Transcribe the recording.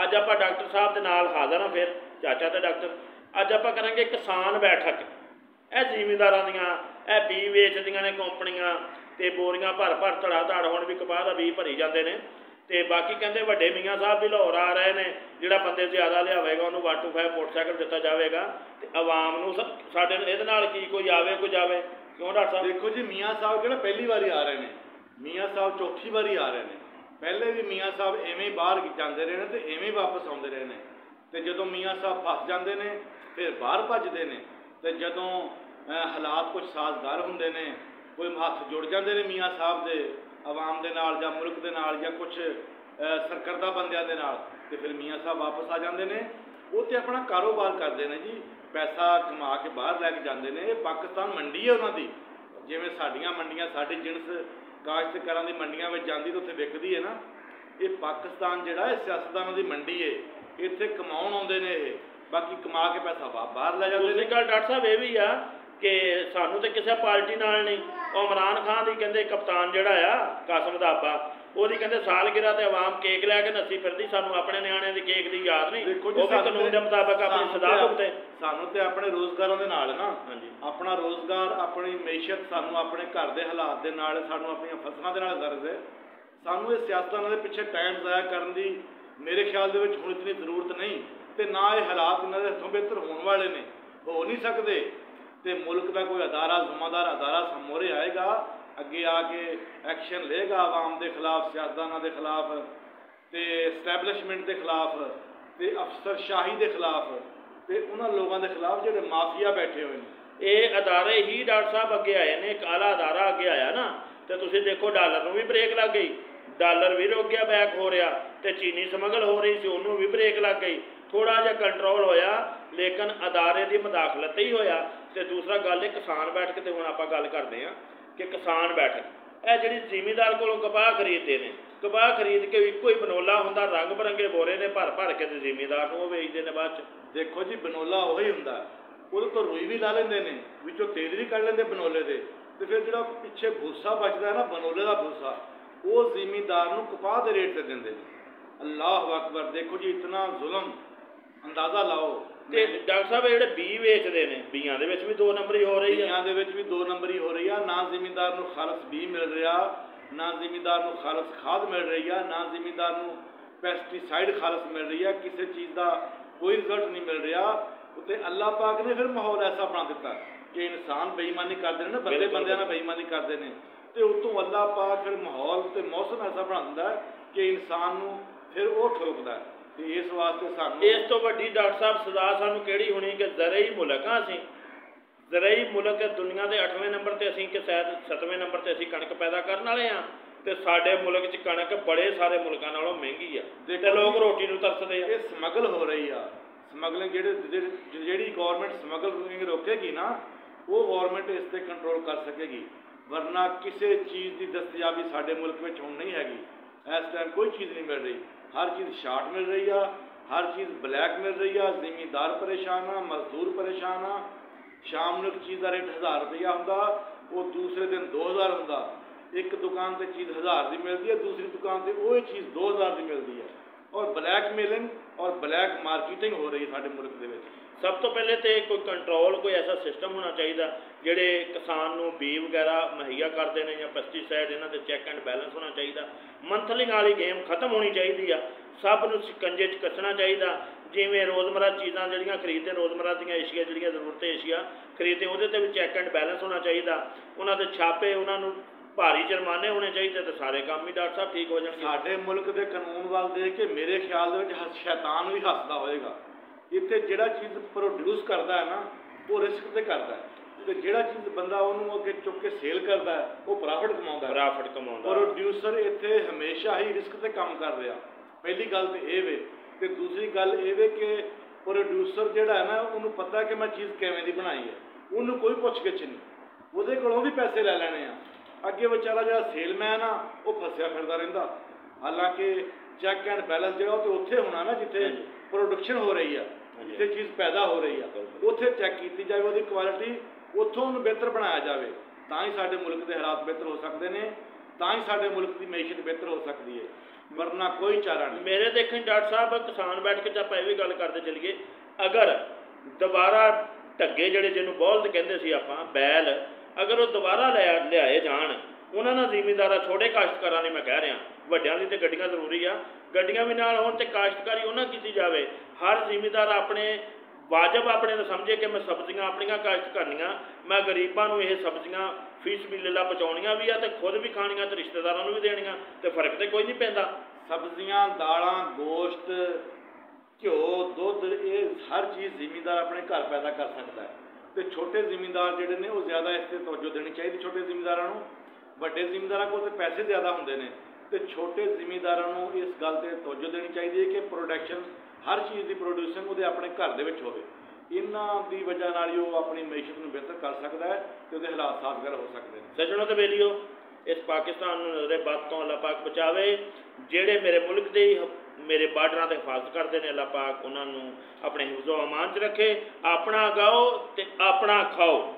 अज आप डॉक्टर साहब के नाल हाज़र हाँ, फिर चाचा तो डॉक्टर अज आप करांगे किसान बैठक। यह जिमींदारां दियां यह बी वेचदियां ने कंपनियां ते बोरियां भर भर धड़ा धड़ हुण भी कपाह दा बी भरी जाते हैं। तो बाकी कहते वड्डे मियाँ साहब भी लाहौर आ रहे हैं, जिहड़ा बंदे ज़्यादा लियावेगा उन्होंने 125 मोटरसाइकिल दिता जाएगा। तो आवाम नूं साडे इहदे नाल की कोई आवे कोई जावे, क्यों डॉक्टर साहब? देखो जी, मियाँ साहब किहड़ा पहली बारी आ रहे हैं, मियाँ साहब चौथी बारी आ रहे हैं। पहले भी मियाँ साहब इवें बाहर जाते रहे हैं तो इवें वापस आते रहे हैं। तो जदों मियाँ साहब फस जाते हैं फिर बाहर भजते हैं, तो जदों हालात कुछ साजगार होंगे ने, कोई हथ जुड़ जाते हैं मियाँ साहब के आवाम के नाल जां मुल्क के नाल जां कुछ सरकर्दा बंदियां दे नाल, ते फिर मियाँ साहब वापस आ जाते हैं। वो तो अपना कारोबार करते हैं जी, पैसा कमा के बाहर लैके जाते हैं। पाकिस्तान मंडी है उन्होंने, जिमें साडियां मंडियां साडी जिनस काश्तकारां दी मंडियां में जाती तो उत्थे विकदी है ना। ये पाकिस्तान जिहड़ा है सियासतदानां दी मंडी है, इत्थे कमाउण आउंदे ने, ये बाकी कमा के पैसा बाहर लै जाते हैं। गल डॉक्टर साहब ये भी आ कि सानू तो किसी पार्टी नाल नहीं, इमरान खान की कहते कप्तान जिहड़ा आ कासम दाबा, ਉਹਦੀ ਕਹਿੰਦੇ सालगिरह ਤੇ आवाम केक लैके नस्सी फिरदी, सानू अपने नियाणिਆਂ ਦੀ केक ਦੀ याद नहीं। देखो वो भी कानून के मुताबिक अपनी सजा भुगते। सानू ते अपने रोजगारों के नाल ना, अपना रोजगार अपनी मैशत सानू अपने घर के हालात के नाल, सानू अपनी फसलों के नाल गर्ज है। सानू ये सियासतदानां दे पिछे टाइम ज़ाया करन दी मेरे ख्याल दे विच हुण इतनी जरूरत नहीं, ते ना ये हालात इन्हां दे हथों बेहतर होने वाले ने, हो नहीं सकते। तो मुल्क का कोई अदारा जिम्मेदार अदारा मोहरे आएगा, अगे आके एक्शन लेगा आवाम के खिलाफ, सियासतदानां के खिलाफ, तो एस्टैबलिशमेंट के खिलाफ, तो अफसरशाही के खिलाफ, तो उन्होंने लोगों के खिलाफ जो माफिया बैठे हुए हैं। ये अदारे ही डॉक्टर साहब अगे आए ने, एक आला अदारा अगे आया ना, तो तुसीं देखो डॉलर में भी ब्रेक लग गई, डॉलर भी रुक गया, बैक हो रहा, तो चीनी समगल हो रही सी उन्होंने भी ब्रेक लग गई, थोड़ा जिहा कंट्रोल होया, लेकिन अदारे की मुदाखलत ही होया। तो दूसरा गल किसान बैठक, तो हुण आपां गल करते हैं कि किसान बैठक यह जी जिमीदार को कपाह खरीदते हैं, कपाह खरीद के एको ही बनोला होंदा, रंग बिरंगे बोरे ने भर भर के जिमीदार को वेचते हैं बाद च। देखो जी, बनोला वही हुंदा, वो तो रुई भी ला लेंदे ने, विचों तेल भी कढ़ लेंदे बनोले दे, तो फिर जो पिछे भूसा बचता है ना बनोले का भूसा, वो जिमीदार नूं कपाह के रेट से देंदे ने। अल्लाह अकबर, देखो जी इतना जुल्म, अंदाज़ा लाओ। तो डॉक्टर साहब ये बी वेचते हैं, बीयां दे विच भी 2 नंबरी हो रही है, बीयां दे विच भी 2 नंबरी हो रही है। ना जिमीदार नूं खालस बी मिल रहा, ना जिमीदार नूं खालस खाद मिल रही है, ना जिमीदार नूं पैसटीसाइड खालस मिल रही है, किसी चीज़ का कोई रिजल्ट नहीं मिल रहा। उत्ते अल्लाह पाक ने फिर माहौल ऐसा बना दिता कि इंसान बेईमानी करते हैं ना, बंदे बंदे नाल बेईमानी करते हैं, तो उतों अल्लाह पाक फिर माहौल तो मौसम ऐसा बना दिंदा कि इंसान नूं फिर वो ठोकदा है। तो इस वास्ते सानू इस तो वड्डी डॉक्टर साहब सजा सानू किहड़ी होनी कि ज़रई मुल्क हाँ असीं, ज़रई मुल्क दुनिया के 8वें नंबर पर असीं कि शायद 7वें नंबर पर असीं कणक पैदा करने वाले हाँ, तो साडे मुल्क च कणक बड़े सारे मुल्कां नालों महंगी आ, ते लोग रोटी नूं तरसदे आ। ये स्मगल हो रही आ, स्मगलिंग जिहड़ी गौरमेंट स्मगलिंग रोकेगी ना, वो गौरमेंट इस पर कंट्रोल कर सकेगी, वरना किसी चीज़ की दस्तयाबी साडे मुल्क में हुण नहीं हैगी। इस टाइम कोई चीज़ नहीं मिल रही, हर चीज़ शार्ट मिल रही है, हर चीज़ ब्लैक मिल रही है, जिमीदार परेशान आ, मजदूर परेशान आ। शाम को एक चीज़ का रेट 1000 रुपया होंदा, वो दूसरे दिन 2000 होंदा। एक दुकान से चीज़ 1000 की मिलती है, दूसरी दुकान से वही चीज़ 2000 की मिलती है, और ब्लैक मेलिंग और ब्लैक मार्केटिंग हो रही है साडे मुल्क दे विच। सब तो पहले तो कोई कंट्रोल, कोई ऐसा सिस्टम होना चाहिए जिहड़े किसान नूं बी वगैरह मुहैया करते हैं, या पेस्टीसाइड इन्हां दे चैक एंड बैलेंस होना चाहिए। मंथलिंग वाली गेम खत्म होनी चाहिए, सब नूं शिकंजे च कसना चाहिए। जिवें रोज़मर्रा चीज़ां जिहड़ियां खरीदते, रोज़मर्रा दीयां एशिया जिहड़ियां जरूरतें एशिया खरीदते, उहदे ते भी चैक एंड बैलेंस होना चाहिए, उन्हां दे छापे, उन्हां नूं भारी जुर्माने होने चाहिए, तो सारे काम ही डॉक्टर साहब ठीक हो जाएंगे। साडे मुल्क के कानून वाल देख के मेरे ख्याल दे विच शैतान भी हੱਸदा होएगा। इत्थे जिहड़ा चीज़ प्रोड्यूस करता है ना, वो रिस्क ते करता है, तो जिहड़ा चीज़ बंदा उन्होंने अगे चुक के सेल करता है वो प्रॉफिट कमाउंदा है। प्रॉफिट कमाउंदा प्रोड्यूसर इत्थे हमेशा ही रिस्क ते काम कर रहा। पहली गल तो ये वे, तो दूसरी गल ये वे कि प्रोड्यूसर जिहड़ा है ना, उन्होंने पता है कि मैं चीज़ किवें दी बनाई है, उन्होंने कोई पुछ गिछ नहीं, उहदे कोलों भी पैसे लै लैणे आ। अगे बेचारा जिहड़ा सेलमैन आ वो फसिया फिरदा रहिंदा। हालांकि चैक एंड बैलेंस जिहड़ा तो उत्थे होना ना जिथे प्रोडक्शन हो रही है, जिथे चीज़ पैदा हो रही है, उत्थे चैक की जाए, वो क्वालिटी उत्थों उन्हें बेहतर बनाया जाए, तां ही साडे मुल्क के हालात बेहतर हो सकते हैं, तां ही साडे मुल्क की मैशत बेहतर हो सकती है। वरना कोई चारा नहीं। मेरे देखें डॉक्टर साहब किसान बैठ के ਆਪਾਂ ਇਹ ਵੀ ਗੱਲ ਕਰਦੇ ਚਲੀਏ, अगर ਦੁਬਾਰਾ ਢੱਗੇ ਜਿਹੜੇ ਜਿਹਨੂੰ ਬੌਲਦ ਕਹਿੰਦੇ ਸੀ ਆਪਾਂ ਬੈਲ, ਅਗਰ ਉਹ ਦੁਬਾਰਾ ਲਿਆਏ ਜਾਣ ਉਹਨਾਂ ਨਾਲ ਜ਼ਿਮੀਂਦਾਰਾਂ ਛੋਟੇ ਕਾਸ਼ਤਕਾਰਾਂ ਲਈ ਮੈਂ ਕਹਿ ਰਿਹਾ, ਵੱਡਿਆਂ ਲਈ ਤੇ ਗੱਡੀਆਂ ਜ਼ਰੂਰੀ ਆ, ਗੱਡੀਆਂ ਵੀ ਨਾਲ ਹੋਣ ਤੇ ਕਾਸ਼ਤਕਾਰੀ ਉਹਨਾਂ ਕੀਤੀ ਜਾਵੇ। ਹਰ ਜ਼ਿਮੀਂਦਾਰ ਆਪਣੇ ਵਾਜਬ ਆਪਣੇ ਨੂੰ ਸਮਝੇ ਕਿ ਮੈਂ ਸਬਜ਼ੀਆਂ ਆਪਣੀਆਂ ਕਾਸ਼ਤ ਕਰਨੀਆਂ, ਮੈਂ ਗਰੀਬਾਂ ਨੂੰ ਇਹ ਸਬਜ਼ੀਆਂ ਫੀਸ ਬਿੱਲਾ ਪਹੁੰਚਾਉਣੀਆਂ ਵੀ ਆ ਤੇ ਖੁਦ ਵੀ ਖਾਣੀਆਂ ਤੇ ਰਿਸ਼ਤੇਦਾਰਾਂ ਨੂੰ ਵੀ ਦੇਣੀਆਂ, ਤੇ ਫਰਕ ਤੇ ਕੋਈ ਨਹੀਂ ਪੈਂਦਾ। ਸਬਜ਼ੀਆਂ, ਦਾਲਾਂ, ਗੋਸ਼ਤ, ਘਿਓ, ਦੁੱਧ, ਇਹ ਹਰ ਚੀਜ਼ ਜ਼ਿਮੀਂਦਾਰ ਆਪਣੇ ਘਰ ਪੈਦਾ ਕਰ ਸਕਦਾ ਹੈ। ਤੇ ਛੋਟੇ ਜ਼ਿਮੀਂਦਾਰ ਜਿਹੜੇ ਨੇ ਉਹ ਜ਼ਿਆਦਾ ਇਸ 'ਤੇ ਤਵੱਜੋ ਦੇਣੀ ਚਾਹੀਦੀ ਛੋਟੇ ਜ਼ਿਮੀਂਦਾਰਾਂ ਨੂੰ। ਵੱਡੇ ਜ਼ਿਮੀਂਦਾਰਾਂ ਕੋਲ ਤਾਂ ਪੈਸੇ ਜ਼ਿਆਦਾ ਹੁੰਦੇ ਨੇ, ਤੇ ਛੋਟੇ ਜ਼ਿਮੀਂਦਾਰਾਂ ਨੂੰ ਇਸ ਗੱਲ 'ਤੇ ਤਵੱਜੋ ਦੇਣੀ ਚਾਹੀਦੀ ਹੈ ਕਿ ਪ੍ਰੋਡਕਸ਼ਨ, ਹਰ ਚੀਜ਼ ਦੀ ਪ੍ਰੋਡਿਊਸ਼ਨ ਉਹਦੇ ਆਪਣੇ ਘਰ ਦੇ ਵਿੱਚ ਹੋਵੇ। ਇਹਨਾਂ ਦੀ ਵਜ੍ਹਾ ਨਾਲ ਹੀ ਉਹ ਆਪਣੀ ਮਈਸ਼ਤ ਨੂੰ ਬਿਹਤਰ ਕਰ ਸਕਦਾ ਹੈ ਤੇ ਉਹਦੇ ਹਾਲਾਤ ਸਾਜ਼ਗਾਰ ਹੋ ਸਕਦੇ ਨੇ। ਸੱਜਣੋ ਤੇ ਬੇਲੀਓ, ਇਸ ਪਾਕਿਸਤਾਨ ਨੂੰ ਨਜ਼ਰੇ ਬਦ ਤੋਂ ਅੱਲਾਹ ਪਾਕ ਬਚਾਵੇ। ਜਿਹੜੇ ਮੇਰੇ ਮੁਲਕ ਦੇ ਮੇਰੇ ਬਾਰਡਰਾਂ ਤੇ ਹਿਫਾਜ਼ਤ ਕਰਦੇ ਨੇ, ਅੱਲਾਹ ਪਾਕ ਉਹਨਾਂ ਨੂੰ ਆਪਣੇ ਹਿਫਜ਼ੋ ਅਮਾਨ 'ਚ ਰੱਖੇ। ਆਪਣਾ ਗਾਓ ਤੇ ਆਪਣਾ ਖਾਓ।